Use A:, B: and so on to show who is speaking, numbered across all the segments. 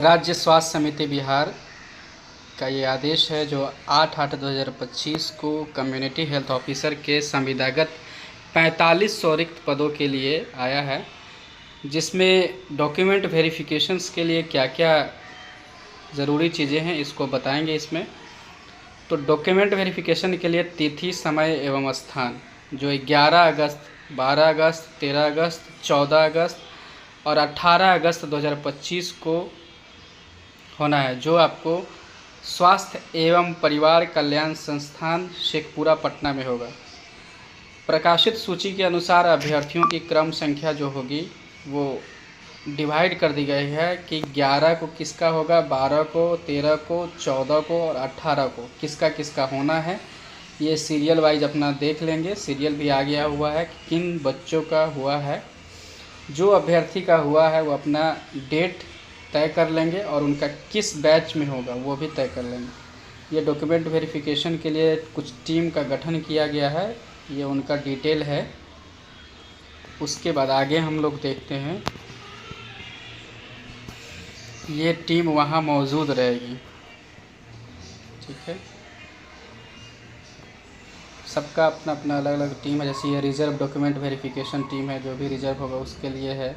A: राज्य स्वास्थ्य समिति बिहार का ये आदेश है जो 8/8/2025 को कम्युनिटी हेल्थ ऑफिसर के संविदागत 4500 रिक्त पदों के लिए आया है, जिसमें डॉक्यूमेंट वेरिफिकेशंस के लिए क्या क्या ज़रूरी चीज़ें हैं इसको बताएंगे इसमें। तो डॉक्यूमेंट वेरिफिकेशन के लिए तिथि, समय एवं स्थान जो 11 अगस्त, 12 अगस्त, 13 अगस्त, 14 अगस्त और 18 अगस्त 2025 को होना है, जो आपको स्वास्थ्य एवं परिवार कल्याण संस्थान शेखपुरा पटना में होगा। प्रकाशित सूची के अनुसार अभ्यर्थियों की क्रम संख्या जो होगी वो डिवाइड कर दी गई है कि 11 को किसका होगा, 12 को, 13 को, 14 को और 18 को किसका किसका होना है। ये सीरियल वाइज अपना देख लेंगे। सीरियल भी आ गया हुआ है कि किन बच्चों का हुआ है। जो अभ्यर्थी का हुआ है वो अपना डेट तय कर लेंगे और उनका किस बैच में होगा वो भी तय कर लेंगे। ये डॉक्यूमेंट वेरिफिकेशन के लिए कुछ टीम का गठन किया गया है, ये उनका डिटेल है। उसके बाद आगे हम लोग देखते हैं, ये टीम वहाँ मौजूद रहेगी, ठीक है। सबका अपना अपना अलग अलग टीम है। जैसे ये रिजर्व डॉक्यूमेंट वेरिफिकेशन टीम है, जो भी रिजर्व होगा उसके लिए है।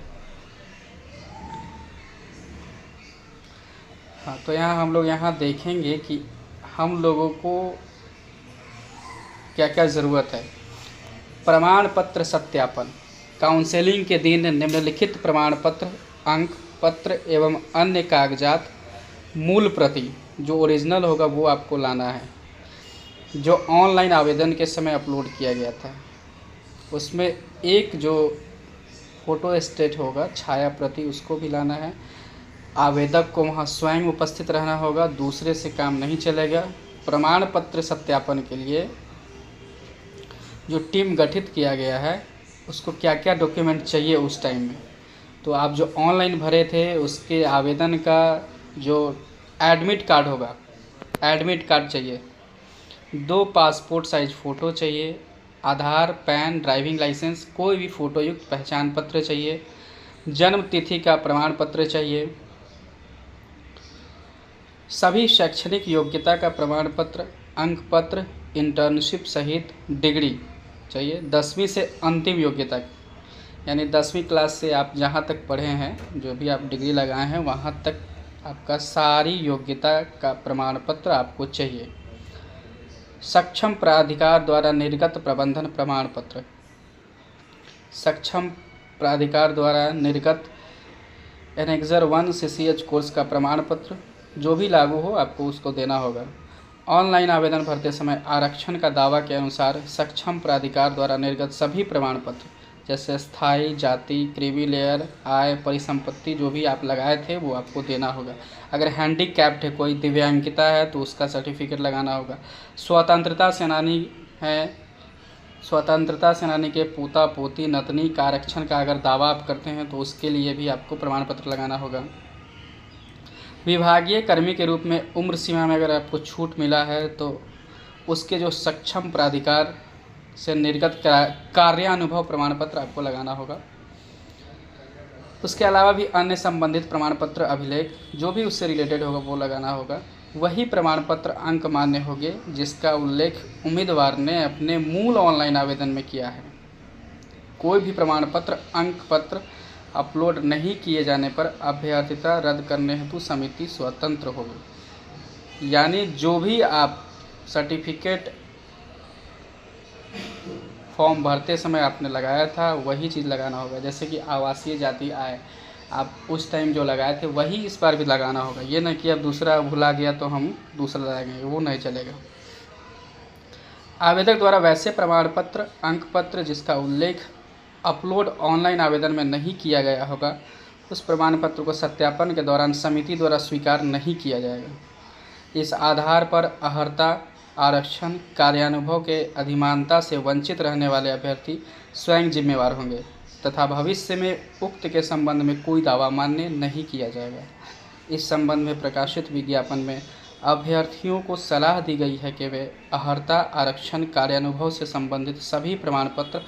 A: हाँ, तो यहाँ हम लोग यहाँ देखेंगे कि हम लोगों को क्या क्या ज़रूरत है। प्रमाण पत्र सत्यापन, काउंसलिंग के दिन निम्नलिखित प्रमाण पत्र, अंक पत्र एवं अन्य कागजात मूल प्रति जो ओरिजिनल होगा वो आपको लाना है, जो ऑनलाइन आवेदन के समय अपलोड किया गया था। उसमें एक जो फ़ोटो स्टेट होगा, छाया प्रति, उसको भी लाना है। आवेदक को वहाँ स्वयं उपस्थित रहना होगा, दूसरे से काम नहीं चलेगा। प्रमाण पत्र सत्यापन के लिए जो टीम गठित किया गया है उसको क्या क्या डॉक्यूमेंट चाहिए उस टाइम में, तो आप जो ऑनलाइन भरे थे उसके आवेदन का जो एडमिट कार्ड होगा, एडमिट कार्ड चाहिए। 2 पासपोर्ट साइज फ़ोटो चाहिए। आधार, पैन, ड्राइविंग लाइसेंस, कोई भी फ़ोटो युक्त पहचान पत्र चाहिए। जन्म तिथि का प्रमाण पत्र चाहिए। सभी शैक्षणिक योग्यता का प्रमाण पत्र, अंक पत्र, इंटर्नशिप सहित डिग्री चाहिए। 10वीं से अंतिम योग्यता, यानी 10वीं क्लास से आप जहाँ तक पढ़े हैं, जो भी आप डिग्री लगाए हैं वहाँ तक आपका सारी योग्यता का प्रमाण पत्र आपको चाहिए। सक्षम प्राधिकार द्वारा निर्गत प्रबंधन प्रमाण पत्र, सक्षम प्राधिकार द्वारा निर्गत एनेक्सर 1 CCH कोर्स का प्रमाण पत्र जो भी लागू हो आपको उसको देना होगा। ऑनलाइन आवेदन भरते समय आरक्षण का दावा के अनुसार सक्षम प्राधिकार द्वारा निर्गत सभी प्रमाण पत्र, जैसे स्थायी, जाति, क्रीमी लेयर, आय, परिसंपत्ति जो भी आप लगाए थे वो आपको देना होगा। अगर हैंडीकैप्ड है, कोई दिव्यांगिता है तो उसका सर्टिफिकेट लगाना होगा। स्वतंत्रता सेनानी है, स्वतंत्रता सेनानी के पोता पोती नतनी का आरक्षण का अगर दावा आप करते हैं तो उसके लिए भी आपको प्रमाण पत्र लगाना होगा। विभागीय कर्मी के रूप में उम्र सीमा में अगर आपको छूट मिला है तो उसके जो सक्षम प्राधिकार से निर्गत कार्यानुभव प्रमाण पत्र आपको लगाना होगा। उसके अलावा भी अन्य संबंधित प्रमाण पत्र, अभिलेख जो भी उससे रिलेटेड होगा वो लगाना होगा। वही प्रमाण पत्र अंक मान्य होंगे जिसका उल्लेख उम्मीदवार ने अपने मूल ऑनलाइन आवेदन में किया है। कोई भी प्रमाण पत्र, अंक पत्र अपलोड नहीं किए जाने पर अभ्यर्थिता रद्द करने हेतु समिति स्वतंत्र होगी। यानी जो भी आप सर्टिफिकेट फॉर्म भरते समय आपने लगाया था वही चीज़ लगाना होगा। जैसे कि आवासीय जाति आय आप उस टाइम जो लगाए थे वही इस बार भी लगाना होगा। ये नहीं कि अब दूसरा भुला गया तो हम दूसरा लगाएंगे, वो नहीं चलेगा। आवेदक द्वारा वैसे प्रमाण पत्र, अंक पत्र जिसका उल्लेख अपलोड ऑनलाइन आवेदन में नहीं किया गया होगा, उस प्रमाण पत्र को सत्यापन के दौरान समिति द्वारा स्वीकार नहीं किया जाएगा। इस आधार पर अर्हता, आरक्षण, कार्यानुभव के अधिमानता से वंचित रहने वाले अभ्यर्थी स्वयं जिम्मेवार होंगे तथा भविष्य में उक्त के संबंध में कोई दावा मान्य नहीं किया जाएगा। इस संबंध में प्रकाशित विज्ञापन में अभ्यर्थियों को सलाह दी गई है कि वे अर्हता, आरक्षण, कार्यानुभव से संबंधित सभी प्रमाण पत्र,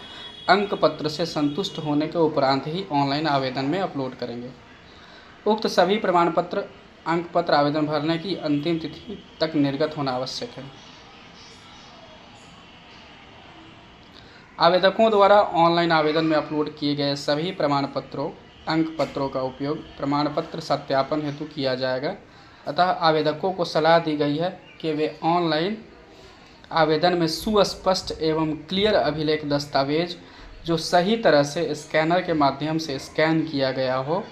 A: अंक पत्र से संतुष्ट होने के उपरांत ही ऑनलाइन आवेदन में अपलोड करेंगे। उक्त सभी प्रमाण पत्र अंक पत्र आवेदन भरने की अंतिम तिथि तक निर्गत होना आवश्यक है। आवेदकों द्वारा ऑनलाइन आवेदन में अपलोड किए गए सभी प्रमाण पत्रों अंक पत्रों का उपयोग प्रमाण पत्र सत्यापन हेतु किया जाएगा। अतः आवेदकों को सलाह दी गई है कि वे ऑनलाइन आवेदन में सुस्पष्ट एवं क्लियर अभिलेख दस्तावेज जो सही तरह से स्कैनर के माध्यम से स्कैन किया गया हो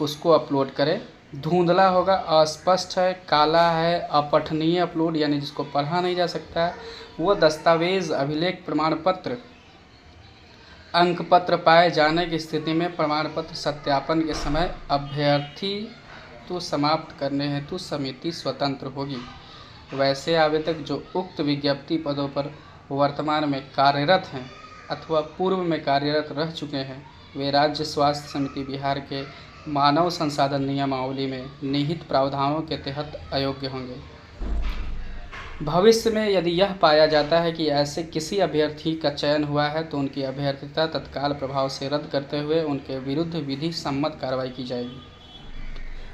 A: उसको अपलोड करें। धुंधला होगा, अस्पष्ट है, काला है, अपठनीय अपलोड यानी जिसको पढ़ा नहीं जा सकता है, वो दस्तावेज अभिलेख प्रमाण पत्र अंक पत्र पाए जाने की स्थिति में प्रमाण पत्र सत्यापन के समय अभ्यर्थी तो समाप्त करने हेतु समिति स्वतंत्र होगी। वैसे आवेदक जो उक्त विज्ञप्ति पदों पर वर्तमान में कार्यरत हैं अथवा पूर्व में कार्यरत रह चुके हैं वे राज्य स्वास्थ्य समिति बिहार के मानव संसाधन नियमावली में निहित प्रावधानों के तहत अयोग्य होंगे। भविष्य में यदि यह पाया जाता है कि ऐसे किसी अभ्यर्थी का चयन हुआ है तो उनकी अभ्यर्थिता तत्काल प्रभाव से रद्द करते हुए उनके विरुद्ध विधि सम्मत कार्रवाई की जाएगी।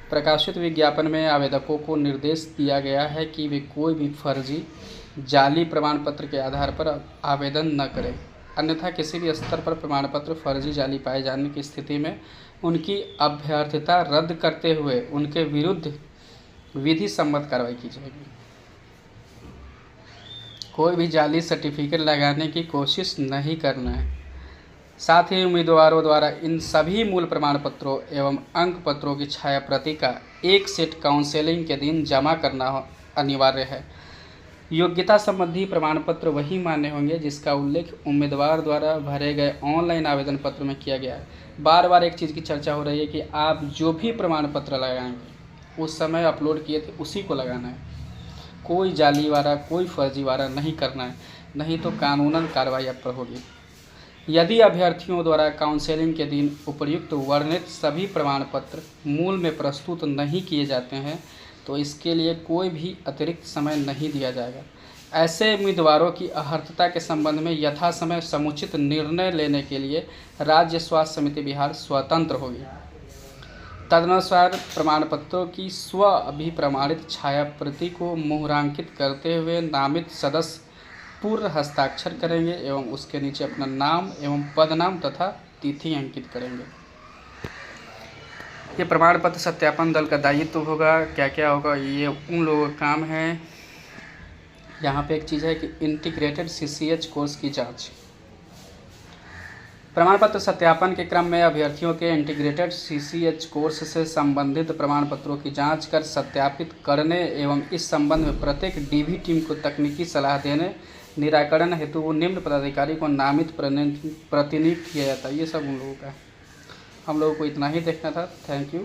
A: प्रकाशित विज्ञापन में आवेदकों को निर्देश दिया गया है कि वे कोई भी फर्जी जाली प्रमाण पत्र के आधार पर आवेदन न करें, अन्यथा किसी भी स्तर पर प्रमाण पत्र फर्जी जाली पाए जाने की स्थिति में उनकी अभ्यर्थिता रद्द करते हुए उनके विरुद्ध विधि सम्मत कार्रवाई की जाएगी। कोई भी जाली सर्टिफिकेट लगाने की कोशिश नहीं करना है। साथ ही उम्मीदवारों द्वारा इन सभी मूल प्रमाण पत्रों एवं अंक पत्रों की छायाप्रति का एक सेट काउंसलिंग के दिन जमा करना अनिवार्य है। योग्यता संबंधी प्रमाण पत्र वही मान्य होंगे जिसका उल्लेख उम्मीदवार द्वारा भरे गए ऑनलाइन आवेदन पत्र में किया गया है। बार बार एक चीज़ की चर्चा हो रही है कि आप जो भी प्रमाण पत्र लगाएंगे उस समय अपलोड किए थे उसी को लगाना है, कोई जालीवारा कोई फर्जीवारा नहीं करना है, नहीं तो कानूनन कार्रवाई आप पर होगी। यदि अभ्यर्थियों द्वारा काउंसलिंग के दिन उपर्युक्त वर्णित सभी प्रमाण पत्र मूल में प्रस्तुत नहीं किए जाते हैं तो इसके लिए कोई भी अतिरिक्त समय नहीं दिया जाएगा। ऐसे उम्मीदवारों की अहर्ता के संबंध में यथासमय समुचित निर्णय लेने के लिए राज्य स्वास्थ्य समिति बिहार स्वतंत्र होगी। तदनुसार प्रमाण पत्रों की स्व अभिप्रमाणित छायाप्रति को मुहरांकित करते हुए नामित सदस्य पूर्ण हस्ताक्षर करेंगे एवं उसके नीचे अपना नाम एवं पदनाम तथा तिथि अंकित करेंगे। ये प्रमाण पत्र सत्यापन दल का दायित्व होगा। क्या क्या होगा, ये उन लोगों का काम है। यहाँ पे एक चीज़ है कि इंटीग्रेटेड CCH कोर्स की जांच। प्रमाण पत्र सत्यापन के क्रम में अभ्यर्थियों के इंटीग्रेटेड CCH कोर्स से संबंधित प्रमाण पत्रों की जांच कर सत्यापित करने एवं इस संबंध में प्रत्येक DV टीम को तकनीकी सलाह देने निराकरण हेतु निम्न पदाधिकारी को नामित प्रतिनियुक्त किया जाता है। ये सब उन लोगों का है। हम लोगों को इतना ही देखना था। Thank you.